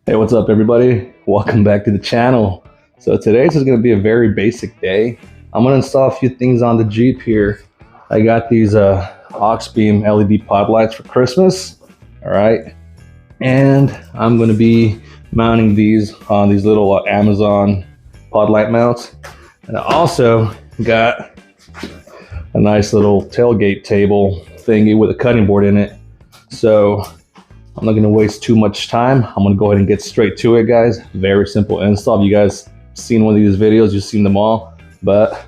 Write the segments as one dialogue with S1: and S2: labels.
S1: Hey, what's up everybody? Welcome back to the channel. So today's is going to be a very basic day. I'm going to install a few things on the Jeep here. I got these Auxbeam LED pod lights for Christmas. All right. And I'm going to be mounting these on these little Amazon pod light mounts. And I also got a nice little tailgate table thingy with a cutting board in it. So I'm not going to waste too much time. I'm going to go ahead and get straight to it, guys. Very simple install. If you guys seen one of these videos, you've seen them all. But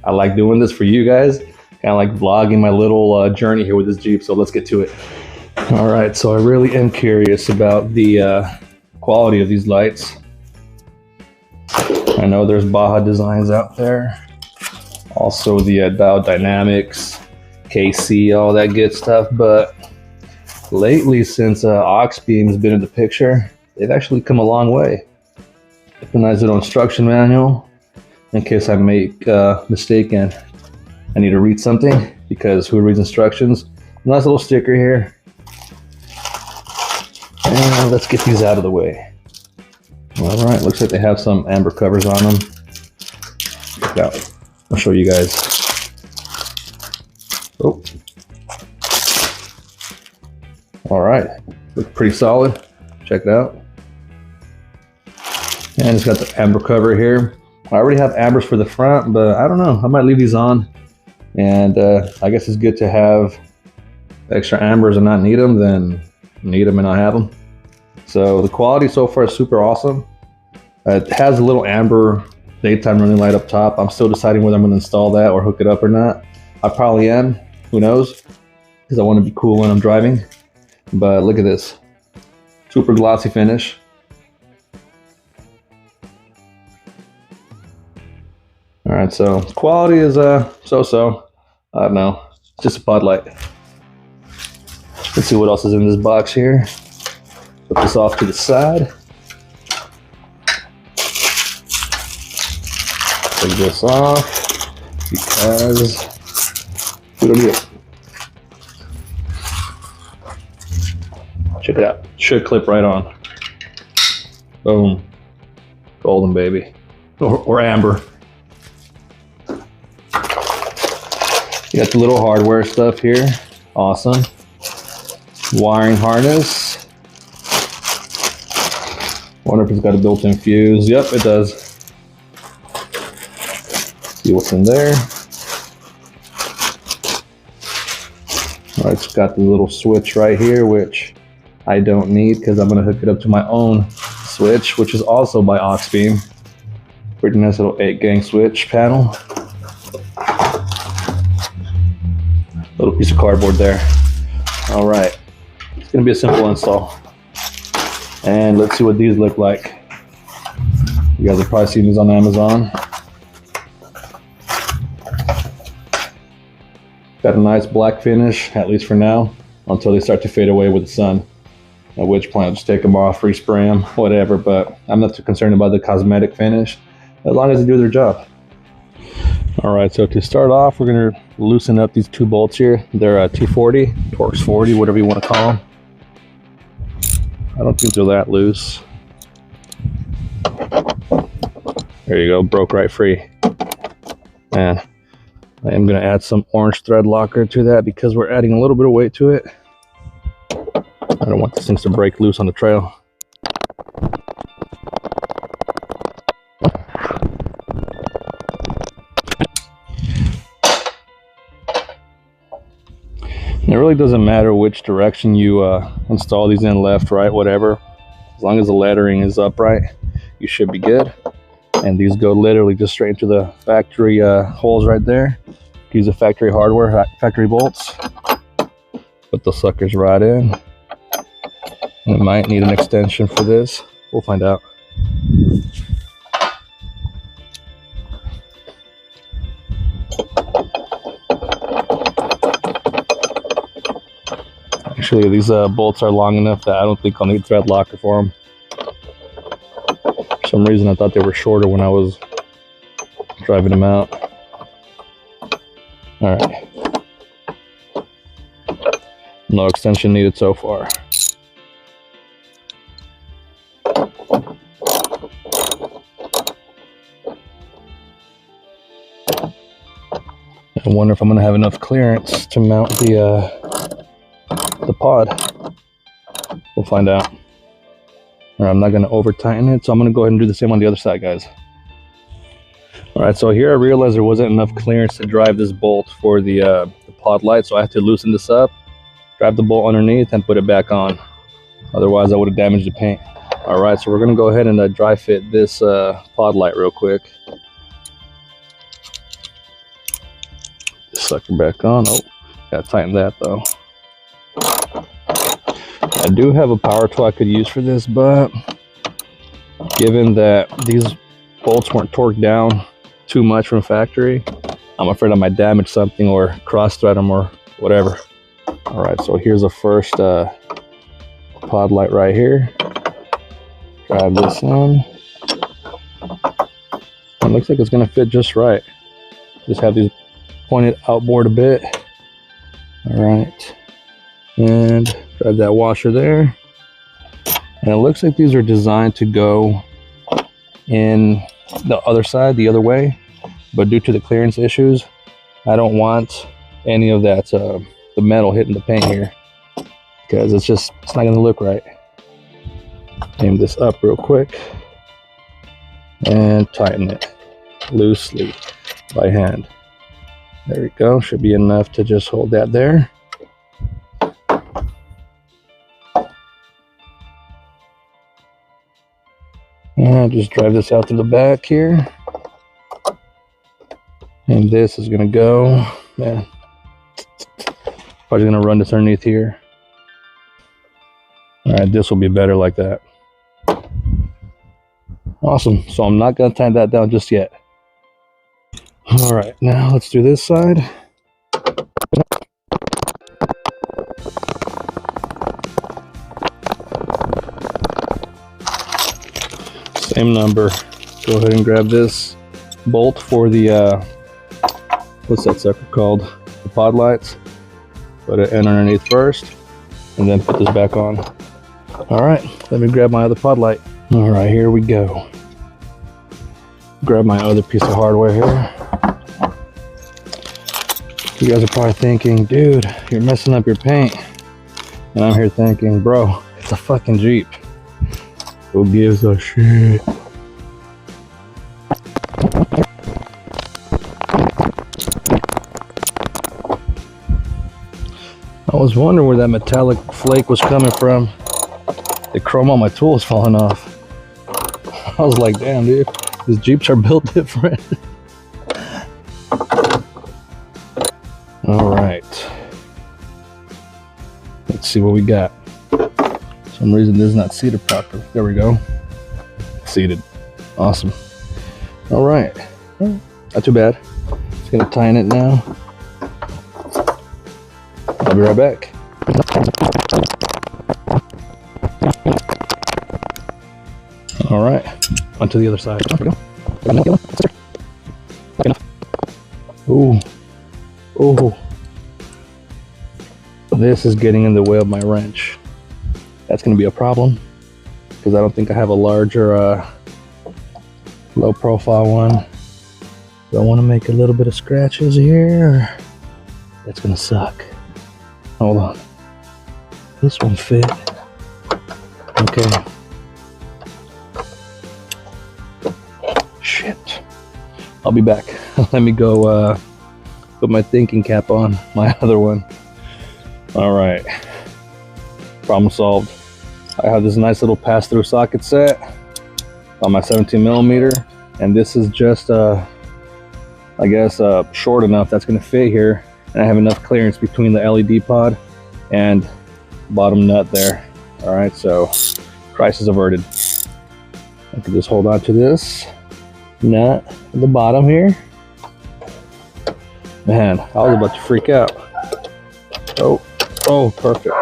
S1: I like doing this for you guys. Kind of like vlogging my little journey here with this Jeep. So let's get to it. All right, so I really am curious about the quality of these lights. I know there's Baja Designs out there. Also the Dow Dynamics, KC, all that good stuff. But lately, since Auxbeam's been in the picture, they've actually come a long way. A nice little instruction manual in case I make a mistake and I need to read something, because who reads instructions? Nice little sticker here. And let's get these out of the way. All right, looks like they have some amber covers on them. Check it out. I'll show you guys. Oh. All right, look pretty solid. Check it out. And it's got the amber cover here. I already have ambers for the front, but I don't know. I might leave these on. And I guess it's good to have extra ambers and not need them than need them and not have them. So the quality so far is super awesome. It has a little amber daytime running light up top. I'm still deciding whether I'm going to install that or hook it up or not. I probably am. Who knows? Because I want to be cool when I'm driving. But look at this. Super glossy finish. All right, so quality is so-so. I don't know. It's just a pod light. Let's see what else is in this box here. Put this off to the side. Take this off because we don't need it. Check it out. Should clip right on. Boom. Golden, baby. Or amber. You got the little hardware stuff here. Awesome. Wiring harness. Wonder if it's got a built-in fuse. Yep, it does. See what's in there. All right, it's got the little switch right here, which I don't need because I'm going to hook it up to my own switch, which is also by Auxbeam. Pretty nice little 8-gang switch panel. Little piece of cardboard there. All right, it's going to be a simple install. And let's see what these look like. You guys have probably seen these on Amazon. Got a nice black finish, at least for now, until they start to fade away with the sun. At which point I'll just take them off, respray them, whatever, but I'm not too concerned about the cosmetic finish, as long as they do their job. All right, so to start off, we're gonna loosen up these two bolts here. They're 240, Torx 40, whatever you wanna call them. I don't think they're that loose. There you go, broke right free. And I am gonna add some orange thread locker to that because we're adding a little bit of weight to it. I don't want these things to break loose on the trail. And it really doesn't matter which direction you install these in, left, right, whatever. As long as the lettering is upright, you should be good. And these go literally just straight into the factory holes right there. Use the factory hardware, factory bolts. Put the suckers right in. And it might need an extension for this. We'll find out. Actually, these bolts are long enough that I don't think I'll need thread locker for them. For some reason, I thought they were shorter when I was driving them out. All right. No extension needed so far. I wonder if I'm gonna have enough clearance to mount the pod. We'll find out. All right, I'm not gonna over tighten it, so I'm gonna go ahead and do the same on the other side, guys. All right, so here I realized there wasn't enough clearance to drive this bolt for the pod light, so I have to loosen this up, drive the bolt underneath, and put it back on. Otherwise, I would have damaged the paint. All right, so we're gonna go ahead and dry fit this pod light real quick. Sucker back on. Oh, gotta tighten that though. I do have a power tool I could use for this, but given that these bolts weren't torqued down too much from factory, I'm afraid I might damage something or cross thread them or whatever. All right, so here's the first pod light right here. Grab this on. It looks like it's gonna fit just right. Just have these pointed outboard a bit. All right, and grab that washer there. And it looks like these are designed to go in the other side, the other way, but due to the clearance issues, I don't want any of that the metal hitting the paint here, because it's not gonna look right. Aim this up real quick and tighten it loosely by hand. There we go, should be enough to just hold that there. And just drive this out to the back here. And this is gonna go, man, probably gonna run this underneath here. All right, this will be better like that. Awesome, so I'm not gonna tie that down just yet. All right, now let's do this side. Same number. Go ahead and grab this bolt for the, what's that sucker called? The pod lights. Put it in underneath first, and then put this back on. All right, let me grab my other pod light. All right, here we go. Grab my other piece of hardware here. You guys are probably thinking, dude, you're messing up your paint. And I'm here thinking, bro, it's a fucking Jeep. Who gives a shit? I was wondering where that metallic flake was coming from. The chrome on my tool is falling off. I was like, damn, dude, these Jeeps are built different. All right, let's see what we got. For some reason this is not seated properly. There we go. Seated. Awesome. All right, not too bad. Just gonna tighten it now. I'll be right back. All right, onto the other side. Ooh. Oh, this is getting in the way of my wrench. That's going to be a problem because I don't think I have a larger low profile one. Do I want to make a little bit of scratches here? That's going to suck. Hold on. This one fit. Okay. Shit. I'll be back. Let me go put my thinking cap on my other one. All right, problem solved. I have this nice little pass-through socket set on my 17 millimeter, and this is just I guess short enough that's going to fit here, and I have enough clearance between the LED pod and bottom nut there. All right, so crisis averted. I can just hold on to this nut at the bottom here. Man, I was about to freak out. Oh, perfect.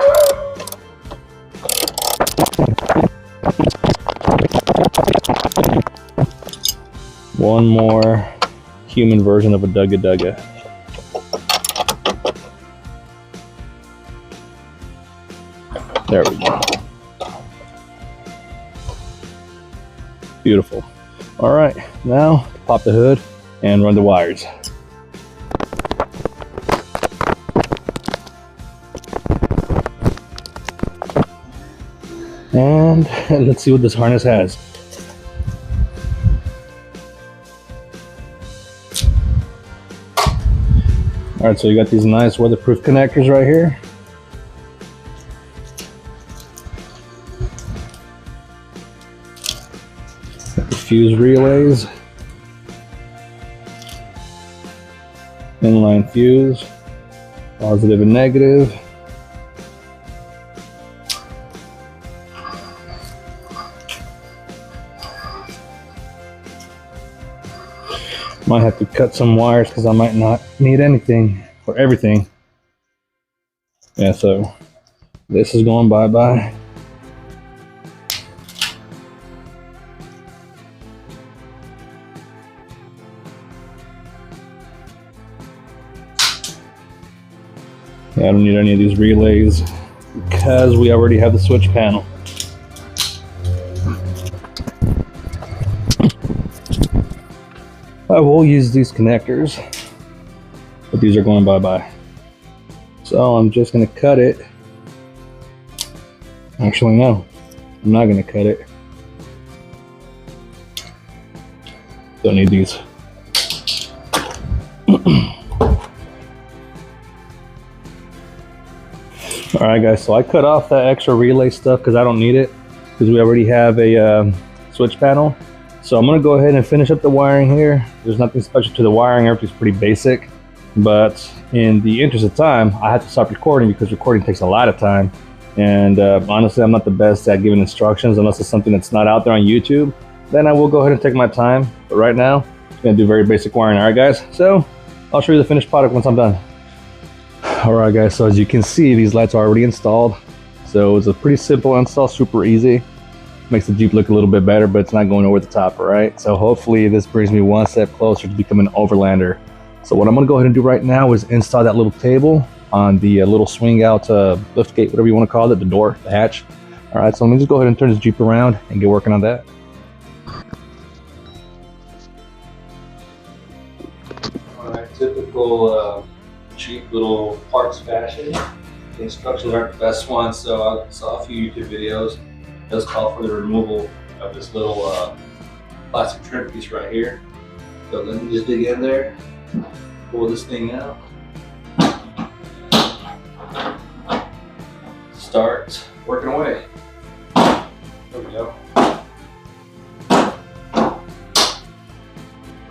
S1: One more human version of a Dugga Dugga. There we go. Beautiful. All right, now pop the hood and run the wires. And let's see what this harness has. All right, so you got these nice weatherproof connectors right here. Got the fuse relays. Inline fuse, positive and negative. Might have to cut some wires because I might not need anything or everything. Yeah, so this is going bye-bye. Yeah, I don't need any of these relays because we already have the switch panel. I will use these connectors, but these are going bye-bye. So I'm just gonna cut it. Actually, no, I'm not gonna cut it. Don't need these. All right, guys, so I cut off that extra relay stuff because I don't need it because we already have a switch panel. So I'm gonna go ahead and finish up the wiring here. There's nothing special to the wiring, everything's pretty basic. But in the interest of time, I have to stop recording because recording takes a lot of time. And honestly, I'm not the best at giving instructions unless it's something that's not out there on YouTube. Then I will go ahead and take my time. But right now, I'm gonna do very basic wiring. All right, guys, so I'll show you the finished product once I'm done. All right, guys, so as you can see, these lights are already installed. So it's a pretty simple install, super easy. Makes the Jeep look a little bit better, but it's not going over the top, all right? So hopefully this brings me one step closer to becoming an overlander. So what I'm gonna go ahead and do right now is install that little table on the little swing out lift gate, whatever you wanna call it, the door, the hatch. All right, so let me just go ahead and turn this Jeep around and get working on that. All right, typical cheap little parts fashion. The instructions aren't the best ones, so I saw a few YouTube videos. It does call for the removal of this little plastic trim piece right here. So let me just dig in there, pull this thing out, start working away. There we go.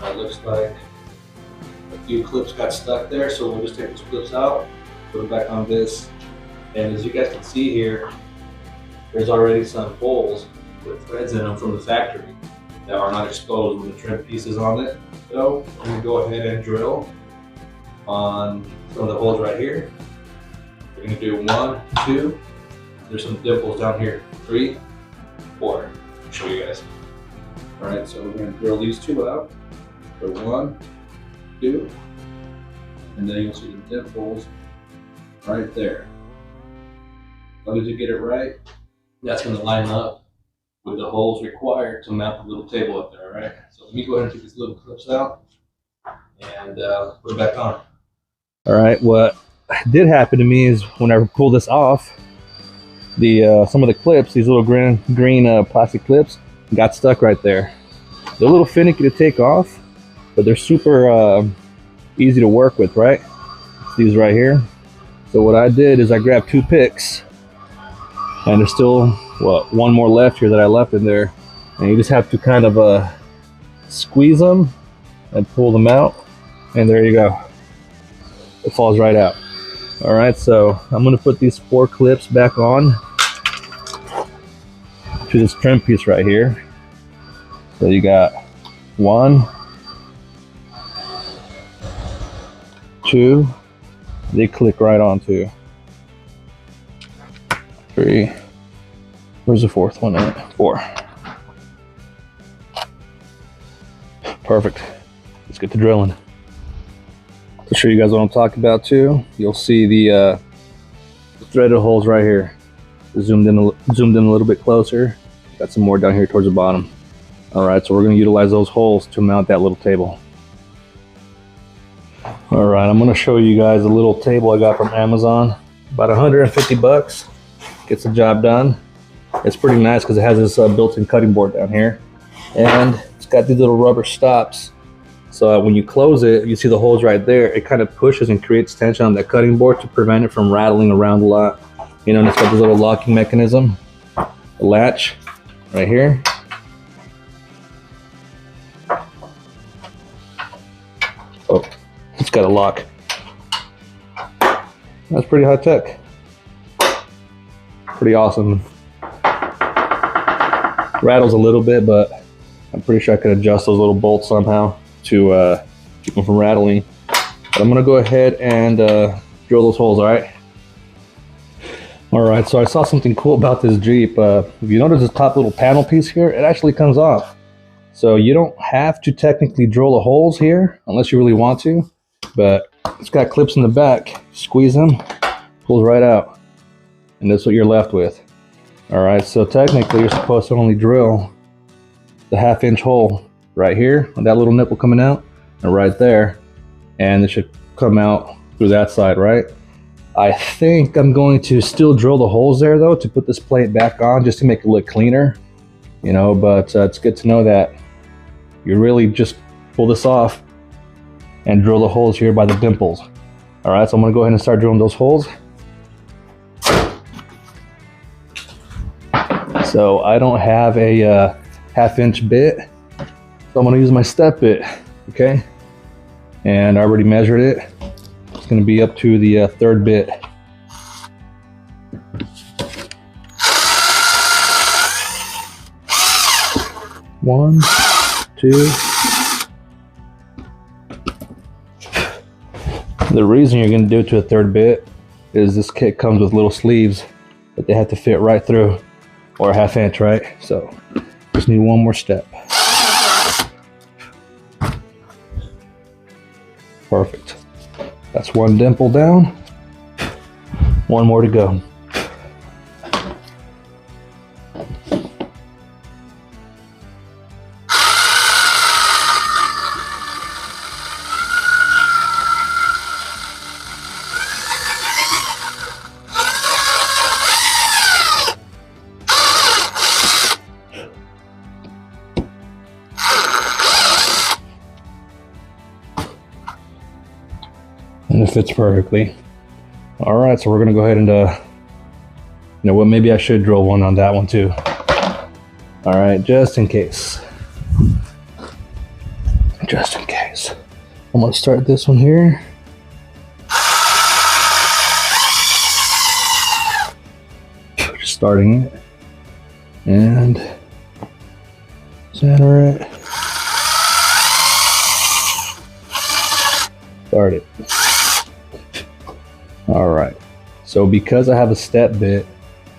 S1: It looks like a few clips got stuck there, so we'll just take those clips out, put them back on this, and as you guys can see here, there's already some holes with threads in them from the factory that are not exposed with the trim pieces on it. So I'm going to go ahead and drill on some of the holes right here. We're going to do 1, 2, there's some dimples down here, 3, 4. I'll show you guys. All right, so we're going to drill these 2 out. So 1, 2, and then you'll see the dimples right there. As long as you get it right, that's going to line up with the holes required to mount the little table up there, all right? So let me go ahead and take these little clips out and put it back on. All right, what did happen to me is when I pulled this off, the some of the clips, these little green plastic clips, got stuck right there. They're a little finicky to take off, but they're super easy to work with, right? It's these right here. So what I did is I grabbed 2 picks, and there's still, what, 1 more left here that I left in there. And you just have to kind of squeeze them and pull them out, and there you go. It falls right out. All right, so I'm gonna put these 4 clips back on to this trim piece right here. So you got 1, 2, they click right onto. 3, where's the 4th one at? 4. Perfect. Let's get to drilling. To show you guys what I'm talking about too, you'll see the threaded holes right here. Zoomed in a little bit closer. Got some more down here towards the bottom. All right, so we're going to utilize those holes to mount that little table. All right, I'm going to show you guys a little table I got from Amazon. About 150 bucks. Gets the job done. It's pretty nice because it has this built-in cutting board down here, and it's got these little rubber stops. So when you close it, you see the holes right there. It kind of pushes and creates tension on that cutting board to prevent it from rattling around a lot. You know, and it's got this little locking mechanism, the latch right here. Oh, it's got a lock. That's pretty high tech. Pretty awesome. Rattles a little bit, but I'm pretty sure I could adjust those little bolts somehow to keep them from rattling. But I'm gonna go ahead and drill those holes, all right? All right, so I saw something cool about this Jeep. If you notice this top little panel piece here, it actually comes off. So you don't have to technically drill the holes here unless you really want to, but it's got clips in the back. Squeeze them, pulls right out. And that's what you're left with. All right, so technically you're supposed to only drill the 1/2-inch hole right here, with that little nipple coming out, and right there. And it should come out through that side, right? I think I'm going to still drill the holes there though to put this plate back on just to make it look cleaner, you know, but it's good to know that you really just pull this off and drill the holes here by the dimples. All right, so I'm gonna go ahead and start drilling those holes. So I don't have a 1/2-inch bit, so I'm gonna use my step bit, okay? And I already measured it. It's going to be up to the 3rd bit. One, two. The reason you're going to do it to a 3rd bit is this kit comes with little sleeves that they have to fit right through, or a 1/2 inch, right? So just need one more step. Perfect. That's one dimple down, one more to go. And it fits perfectly. All right, so we're gonna go ahead and, you know what, maybe I should drill one on that one too. All right, just in case. Just in case. I'm gonna start this one here. Just starting it. And center it. Start it. All right, so because I have a step bit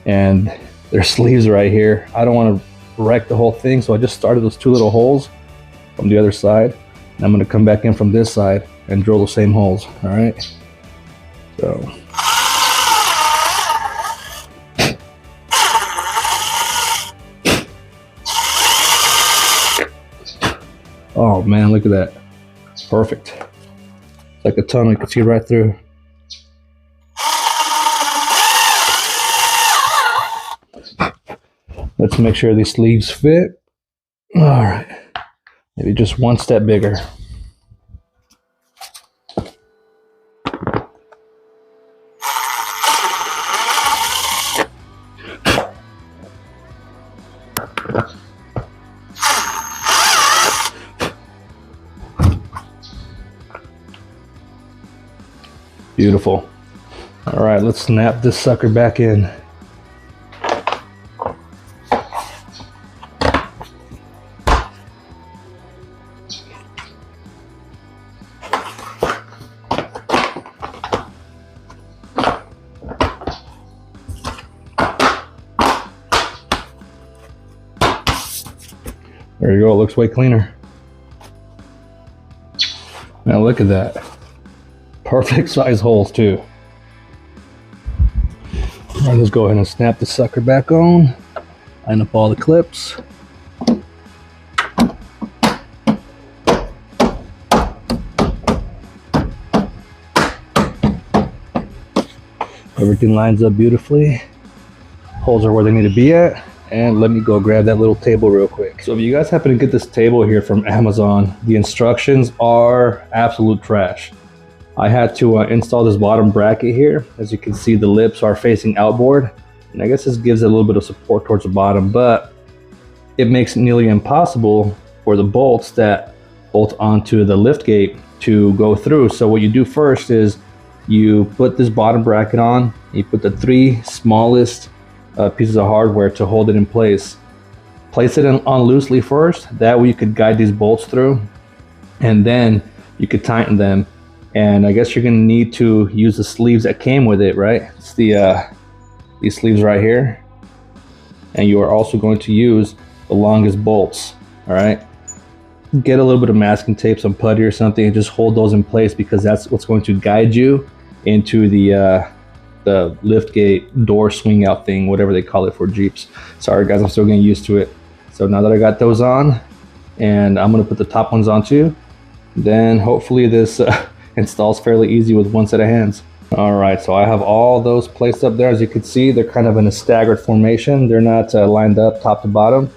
S1: and there's sleeves right here, I don't want to wreck the whole thing, so I just started those 2 little holes from the other side, and I'm going to come back in from this side and drill the same holes. All right, so oh man, look at that, perfect. It's like a tunnel, you can see right through. Let's make sure these sleeves fit. All right, maybe just one step bigger. Beautiful. All right, let's snap this sucker back in. There you go, it looks way cleaner. Now look at that. Perfect size holes too. All right, let's go ahead and snap the sucker back on. Line up all the clips. Everything lines up beautifully. Holes are where they need to be at. And let me go grab that little table real quick. So if you guys happen to get this table here from Amazon, the instructions are absolute trash. I had to install this bottom bracket here. As you can see, the lips are facing outboard, and I guess this gives it a little bit of support towards the bottom, but it makes it nearly impossible for the bolts that bolt onto the liftgate to go through. So what you do first is you put this bottom bracket on, you put the 3 smallest pieces of hardware to hold it in place. Place it on loosely first, that way you could guide these bolts through, and then you could tighten them. And I guess you're gonna need to use the sleeves that came with it, right? It's the these sleeves right here. And you are also going to use the longest bolts, all right? Get a little bit of masking tape, some putty or something, and just hold those in place, because that's what's going to guide you into the liftgate door swing out thing, whatever they call it for Jeeps. Sorry guys, I'm still getting used to it. So now that I got those on, and I'm gonna put the top ones on too, then hopefully this installs fairly easy with one set of hands. All right, so I have all those placed up there. As you can see, they're kind of in a staggered formation. They're not lined up top to bottom.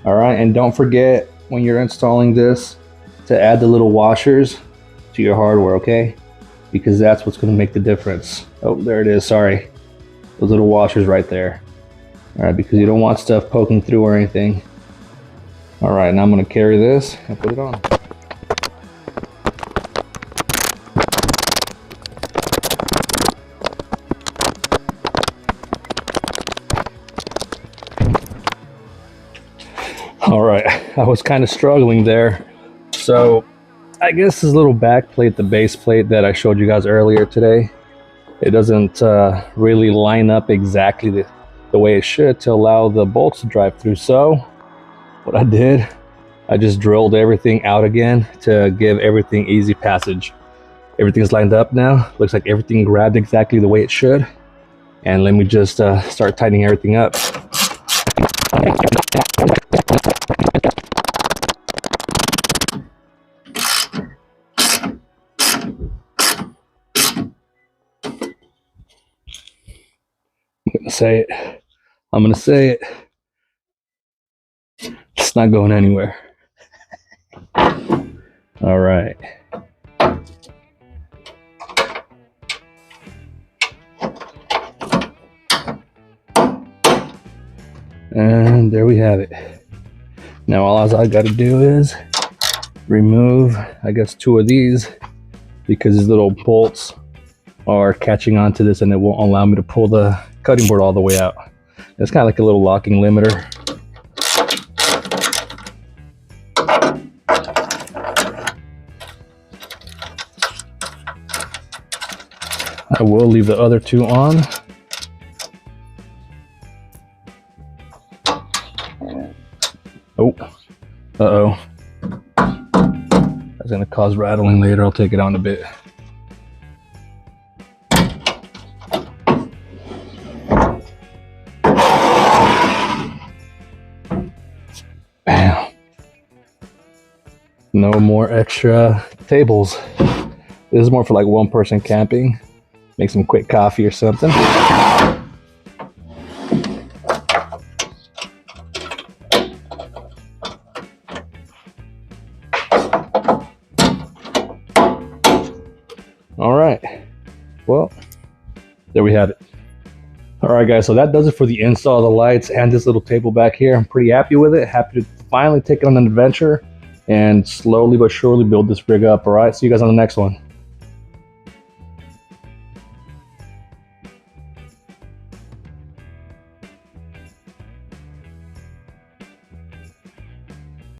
S1: All right, and don't forget when you're installing this to add the little washers to your hardware, okay? Because that's what's gonna make the difference. Oh, there it is, sorry. Those little washers right there. All right, because you don't want stuff poking through or anything. All right, now I'm gonna carry this and put it on. All right, I was kind of struggling there. So I guess this little back plate, the base plate that I showed you guys earlier today, it doesn't really line up exactly the way it should to allow the bolts to drive through. So what I did, I just drilled everything out again to give everything easy passage. Everything's lined up now. Looks like everything grabbed exactly the way it should. And let me just start tightening everything up. I'm gonna say it. It's not going anywhere. All right. And there we have it. Now all I gotta do is remove, I guess, 2 of these, because these little bolts are catching onto this and it won't allow me to pull the cutting board all the way out. It's kind of like a little locking limiter. I will leave the other 2 on. Oh, uh-oh. That's gonna cause rattling later. I'll take it out in a bit. Bam. No more extra tables. This is more for like 1 person camping. Make some quick coffee or something. All right, well, there we have it. All right guys, so that does it for the install of the lights and this little table back here. I'm pretty happy with it. Happy to finally take it on an adventure and slowly but surely build this rig up. All right, see you guys on the next one.